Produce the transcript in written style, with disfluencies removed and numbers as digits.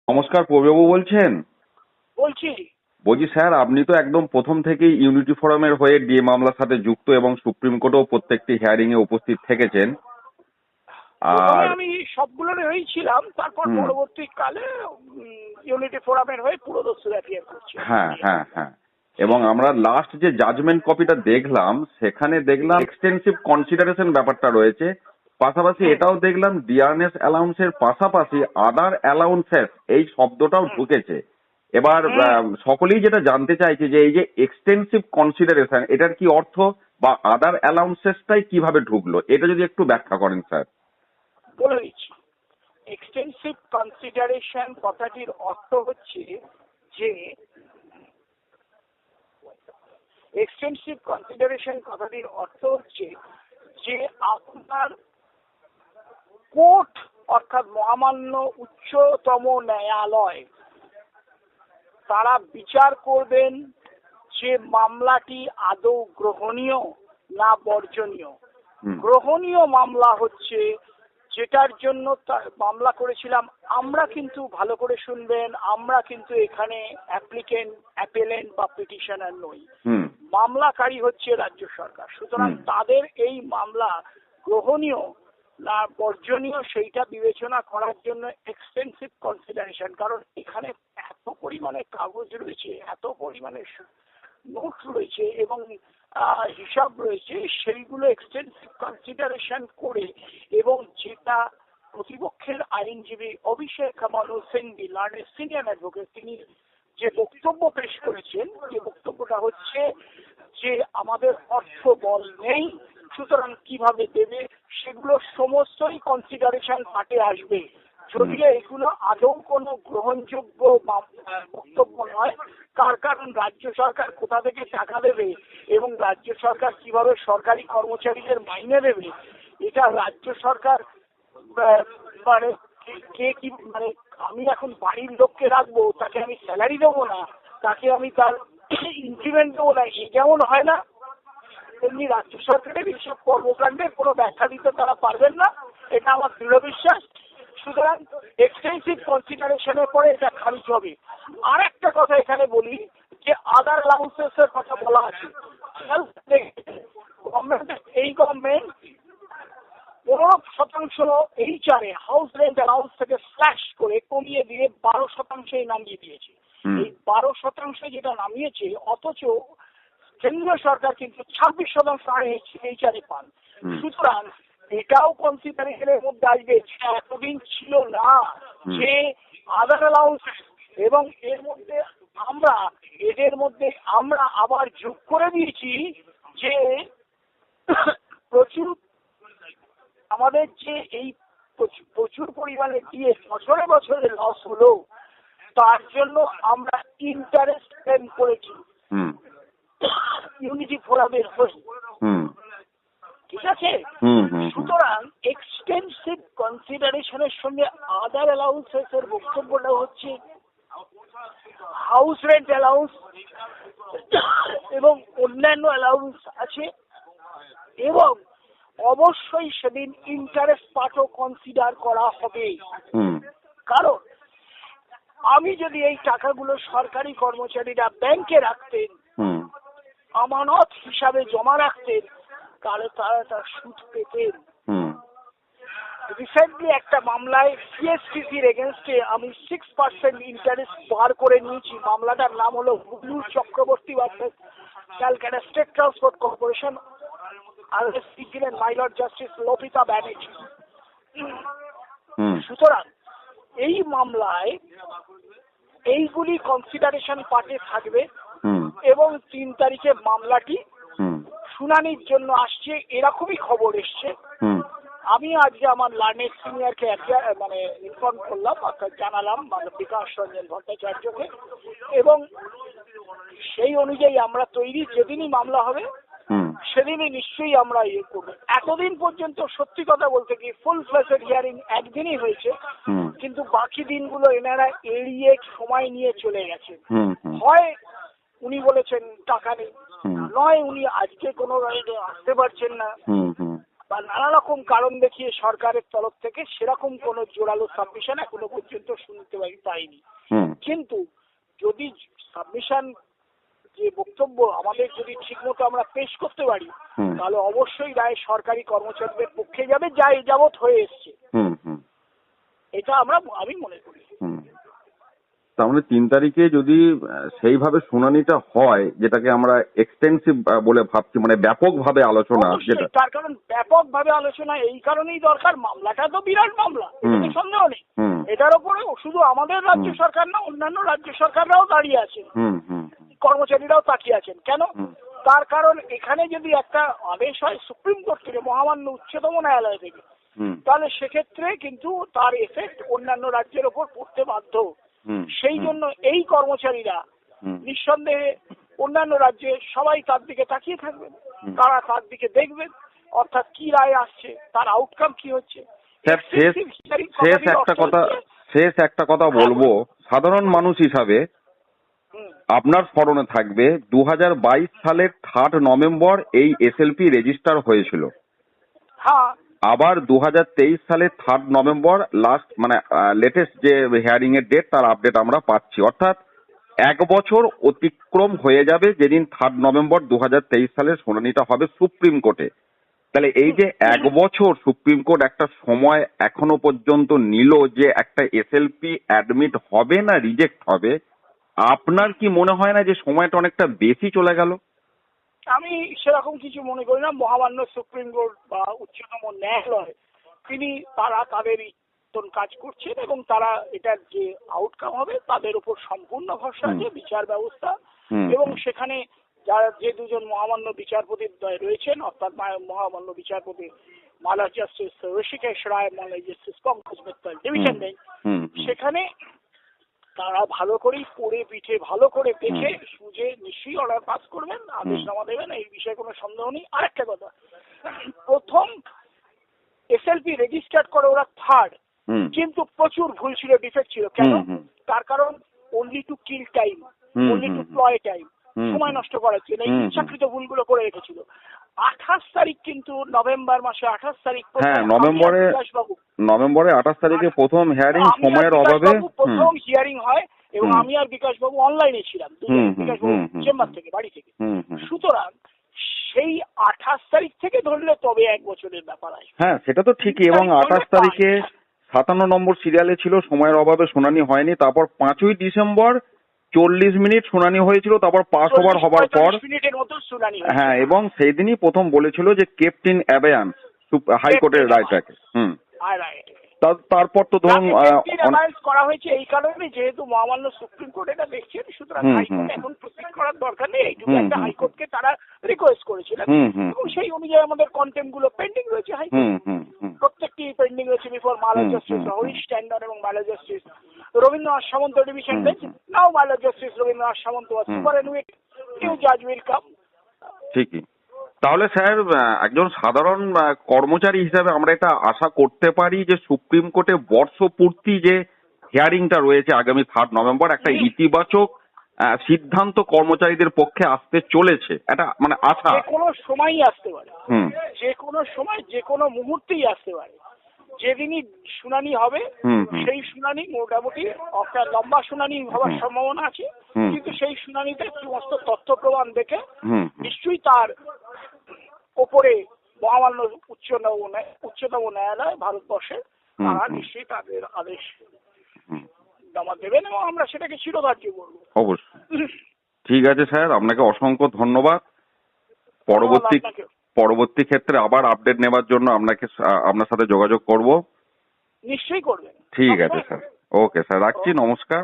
নমস্কার, প্রভুবাবু বলছেন? বলছি। বলছি স্যার, আপনি তো একদম প্রথম থেকেই ইউনিটি ফোরামের হয়ে ডিএ মামলার সাথে যুক্ত এবং সুপ্রিম কোর্টেও প্রত্যেকটি হিয়ারিং এ উপস্থিত থেকেছেন। প্রথমে আর আমি সবগুলোর হয়েই ছিলাম, তারপর হুম, পরবর্তীকালে ইউনিটি ফোরামের হয়ে পুরোদস্তুর অ্যাপিয়ার করছি। হ্যাঁ হ্যাঁ হ্যাঁ, এবং আমরা লাস্ট যে জাজমেন্ট কপিটা দেখলাম সেখানে দেখলাম এক্সটেন্সিভ কনসিডারেশন ব্যাপারটা রয়েছে। পাশাপাশি এটাও দেখলাম ডিআরএস অ্যালাউন্সের পাশাপাশি আদার অ্যালাউন্সেস এই শব্দটাও ঢুকেছে। এবার সকলেই যেটা জানতে চাইছে যে এই যে এক্সটেন্সিভ কনসিডারেশন এটার কি অর্থ, বা আদার অ্যালাউন্সেসটাই কিভাবে ঢুকলো, এটা যদি একটু ব্যাখ্যা করেন স্যার। বলে দিচ্ছি। এক্সটেন্সিভ কনসিডারেশন কথাটির অর্থ হচ্ছে যে এক্সটেন্সিভ কনসিডারেশন কথাটির অর্থ হচ্ছে যে আপনার কোর্ট অর্থাৎ মহামান্য উচ্চতম ন্যায়ালয় তারা বিচার করবেন যে মামলাটি আদৌ গ্রহণীয় না বর্জনীয়। গ্রহণীয় মামলা হচ্ছে যেটার জন্য মামলা করেছিলাম আমরা, কিন্তু ভালো করে শুনবেন, আমরা কিন্তু এখানে অ্যাপ্লিকেন্ট, অ্যাপেলেন্ট বা পিটিশনার নই। মামলাকারী হচ্ছে রাজ্য সরকার। সুতরাং তাদের এই মামলা গ্রহণীয় না বর্জনীয় সেইটা বিবেচনা করার জন্য এক্সটেন্সিভ কনসিডারেশন। কারণ এখানে এত পরিমাণে কাগজ রয়েছে, এত পরিমাণে নোট রয়েছে এবং হিসাব রয়েছে, সেইগুলো এক্সটেন্সিভ কনসিডারেশন করে এবং যেটা প্রতিপক্ষের আইনজীবী Abhishek Manu Singhvi, learned senior advocate, তিনি যে বক্তব্য পেশ করেছেন, যে বক্তব্যটা হচ্ছে যে আমাদের অর্থ বল নেই, সুতরাং কিভাবে দেবে, সেগুলো সমস্তই কনসিডারেশন পার্টে আসবে। যদিও এগুলো আদৌ কোনো গ্রহণযোগ্য বক্তব্য নয়। তার কারণ রাজ্য সরকার কোথা থেকে টাকা দেবে এবং রাজ্য সরকার কিভাবে সরকারি কর্মচারীদের মাইনে দেবে, এটা রাজ্য সরকার মানে কে কি, মানে আমি এখন বাড়ির লোককে রাখবো, তাকে আমি স্যালারি দেবো না, তাকে আমি তার ইনক্রিমেন্ট দেবো না, এই যেমন হয় না, তেমনি রাজ্য সরকারের এইসব কর্মকাণ্ডের কোনো ব্যাখ্যা দিতে তারা পারবেন না, এটা আমার দৃঢ় বিশ্বাস। সুতরাং এক্সটেন্সিভ কনসিডারেশনের পরে এটা খারিজ হবে। আর একটা কথা এখানে বলি যে আদার অ্যালাউন্সেস এর কথা বলা আছে। এই government 15% HRA house rent allowance থেকে স্ল্যাশ করে কমিয়ে দিয়ে 12% নামিয়ে দিয়েছে। এই 12% যেটা নামিয়েছে, অথচ কেন্দ্রীয় সরকার কিন্তু 26% এইচআরএ পান। সুতরাং এটাও কনসিডারেশনের মধ্যে আসবে। এতদিন ছিল না যে আদার অ্যালাউন্স, এবং এর মধ্যে আমরা আবার যোগ করে দিয়েছি যে প্রচুর আমাদের যে এই প্রচুর পরিমাণে দিয়ে বছরে বছরে লস হলো, তার জন্য আমরা ইন্টারেস্ট ক্লেম করেছি ইউনিটি ফোরামের হয়ে। ঠিক আছে? সুতরাং এক্সটেন্সিভ কনসিডারেশনের সঙ্গে আদার অ্যালাউন্সেস এর বক্তব্যটা হচ্ছে হাউস রেন্ট অ্যালাউন্স এবং অন্যান্য অ্যালাউন্স আছে, এবং অবশ্যই সেদিন ইন্টারেস্ট পার্টও কনসিডার করা হবে। কারণ আমি যদি এই টাকাগুলো সরকারি কর্মচারীরা ব্যাংকে রাখতেন, আমানত হিসাবে জমা রাখতেন, তাহলে তারা তার সুদ পেতেন। রিসেন্টলি একটা মামলায় সিএসটিসির এগেনস্টে আমি 6% ইন্টারেস্ট বার করে নিয়েছি। মামলাটার নাম হলো Hublu Chakraborty versus Calcutta state transport corporation, আর ছিলেন my lord justice Lopita Banerjee. সুতরাং এই মামলায় এইগুলি কনসিডারেশন পার্টে থাকবে এবং 3 তারিখে মামলাটি শুনানির জন্য আসছে, এরকমই খবর এসছে। আমি আজকে আমার লার্নেড সিনিয়রকে মানে ইনফর্ম করলাম, অর্থাৎ জানালাম বিকাশ রঞ্জন ভট্টাচার্যকে, এবং সেই অনুযায়ী আমরা তৈরি। যেদিনই মামলা হবে সেদিনই নিশ্চয়ই আমরা ইয়ে করবো। এতদিন পর্যন্ত সত্যি কথা বলতে কি ফুল ফ্লেজড হিয়ারিং একদিনই হয়েছে, কিন্তু বাকি দিনগুলো এনারা এড়িয়ে সময় নিয়ে চলে গেছে। হয় উনি বলেছেন টাকা নেই, নয় উনি আজকে কোনো আসতে পারছেন না, বা নানা রকম কারণ দেখিয়ে সরকারের তরফ থেকে সেরকম কোনো জোরালো সাবমিশন এখনো পর্যন্ত শুনতে পাইনি। কিন্তু যদি সাবমিশন যে বক্তব্য আমাদের যদি ঠিক মতো আমরা পেশ করতে পারি তাহলে অবশ্যই রায় সরকারি কর্মচারীদের পক্ষে যাবে, যা এই যাবৎ হয়ে এসছে। এটা আমি মনে করি। তার মানে 3 তারিখে যদি সেইভাবে শুনানিটা হয়, যেটাকে আমরা এক্সটেন্সিভ বলে ভাবছি, মানে ব্যাপকভাবে আলোচনা, যেটা তার কারণ ব্যাপকভাবে আলোচনা এই কারণেই দরকার, মামলাটা তো বিরাট মামলা, এতে সন্দেহ নেই। এটার উপরে শুধু আমাদের রাজ্য সরকার না, অন্যান্য রাজ্য সরকাররাও দাঁড়িয়ে আছেন, কর্মচারীরাও তাকিয়ে আছেন। কেন? তার কারণ এখানে যদি একটা আদেশ হয় সুপ্রিম কোর্ট থেকে, মহামান্য উচ্চতম ন্যায়ালয় থেকে, তাহলে সেক্ষেত্রে কিন্তু তার এফেক্ট অন্যান্য রাজ্যের ওপর পড়তে বাধ্য। সেই জন্য এই কর্মচারীরা নিঃসন্দেহে অন্যান্য রাজ্যে সবাই তার দিকে তাকিয়ে থাকবেন, তারা তার দিকে দেখবেন, অর্থাৎ কি রায় আসছে, তার আউটকাম কি হচ্ছে। শেষ একটা কথা বলবো, সাধারণ মানুষ হিসাবে আপনার স্মরণে থাকবে 2022 সালের 3 নভেম্বর এই এসএলপি রেজিস্টার হয়েছিল। হ্যাঁ, আবার 2023 সালের 3 নভেম্বর লাস্ট, মানে লেটেস্ট যে হিয়ারিং এর ডেট, তার আপডেট আমরা পাচ্ছি। অর্থাৎ 1 বছর অতিক্রম হয়ে যাবে যেদিন 3 নভেম্বর 2023 সালের শুনানিটা হবে সুপ্রিম কোর্টে। তাহলে এই যে 1 বছর সুপ্রিম কোর্ট একটা সময় এখনো পর্যন্ত নিল যে একটা এসএলপি অ্যাডমিট হবে না রিজেক্ট হবে, আপনার কি মনে হয় না যে সময়টা অনেকটা বেশি চলে গেল? আমি সেরকম কিছু মনে করি না। মহামান্য সুপ্রিম কোর্ট বা উচ্চতম ন্যায়ালয় তারা তাদের কাজ করছেন এবং তারা এটার যে আউটকাম হবে তাদের উপর সম্পূর্ণ ভরসা আছে বিচার ব্যবস্থা। এবং সেখানে যে দুজন মহামান্য বিচারপতি রয়েছেন, অর্থাৎ মহামান্য বিচারপতি মালা জাস্টিস ঋষিকেশ রায়, মালা justice Pankaj Mittal division bench, সেখানে তারা ভালো করেই পড়ে পিঠে ভালো করে দেখে সুঝে নিশ্চয়ই অর্ডার পাস করবেন, আদেশনামা দেবেন, এই বিষয়ে কোনো সন্দেহ নেই। আরেকটা কথা, প্রথম এসএলপি রেজিস্টার্ড করে ওরা 3rd, কিন্তু প্রচুর ভুল ছিল, ডিফেক্ট ছিল। কেন? তার কারণ only to kill time, only to play time, সময় নষ্ট করার জন্য এই ইচ্ছাকৃত ভুলগুলো করে রেখেছিল। 28 তারিখ কিন্তু নভেম্বর মাসে 28 তারিখ, নভেম্বরে 28 তারিখে প্রথম হিয়ারিং, সময়ের অভাবে প্রথম হিয়ারিং হয় এবং আমি আর বিকাশ বাবু অনলাইনে ছিলাম, বিকাশ বাবু চেম্বার থেকে, বাড়ি থেকে। সুতরাং সেই 28 তারিখ থেকে ধরলে তবে 1 বছরের ব্যাপার আছে। হ্যাঁ, সেটা তো ঠিকই। এবং 28 তারিখে 57 নম্বর সিরিয়ালে ছিল, সময়ের অভাবে শুনানি হয়নি। তারপর 5ই ডিসেম্বর 40 মিনিট শুনানি হয়েছিল, তারপর পাস ওভার হবার পর হ্যাঁ, এবং সেই দিনই প্রথম বলেছিল যে কেপ্ট ইন অ্যাবেয়ান্স হাইকোর্টের রায়টাকে। তারপর তো ধরুন করা হয়েছে এই কারণে, যেহেতু মহামান্য সুপ্রিম কোর্ট এটা দেখছেন, সুতরাং হাইকোর্ট এখন প্রসিড করার দরকার নেই, এইটুকু একটা হাইকোর্টকে তারা রিকোয়েস্ট করেছিলেন এবং সেই অনুযায়ী আমাদের কন্টেম্প গুলো পেন্ডিং রয়েছে হাইকোর্ট, প্রত্যেকটি পেন্ডিং রয়েছে বিফোর মালা জাস্টিস হরিশ ট্যান্ডন এবং মালা জাস্টিস রবীন্দ্রনাথ সামন্ত ডিভিশন বেঞ্চ। নাও মালা জাস্টিস রবীন্দ্রনাথ সামন্ত সুপারঅ্যানুয়েট, নিউ জাজ উইল কাম। ঠিকই। তাহলে স্যার, একজন সাধারণ কর্মচারী হিসাবে আমরা এটা আশা করতে পারি যে সুপ্রিম কোর্টে বর্ষপূর্তি যে হিয়ারিংটা রয়েছে আগামী 3 নভেম্বর, একটা ইতিবাচক সিদ্ধান্ত কর্মচারীদের পক্ষে আসতে চলেছে, এটা মানে আশা। যে কোনো সময়ই আসতে পারে, যে কোনো সময়, যে কোনো মুহূর্তেই আসতে পারে। যেদিনই শুনানি হবে সেই শুনানি মোটামুটি একটা লম্বা শুনানি হওয়ার সম্ভাবনা আছে, কিন্তু সেই শুনানিতে সমস্ত তথ্য প্রমাণ দেখে নিশ্চয়ই তার ওপরে মহামান্য উচ্চতম ন্যায়ালয় ভারতবর্ষের, তারা নিশ্চয়ই তাদের আদেশ জমা দেবেন এবং আমরা সেটাকে শিরোধার্য করবো। অবশ্যই। ঠিক আছে স্যার, আপনাকে অসংখ্য ধন্যবাদ। পরবর্তী ক্ষেত্রে আবার আপডেট নেবার জন্য আপনার সাথে যোগাযোগ করব। নিশ্চয়ই করবেন। ঠিক আছে স্যার, ওকে স্যার, রাখছি, নমস্কার।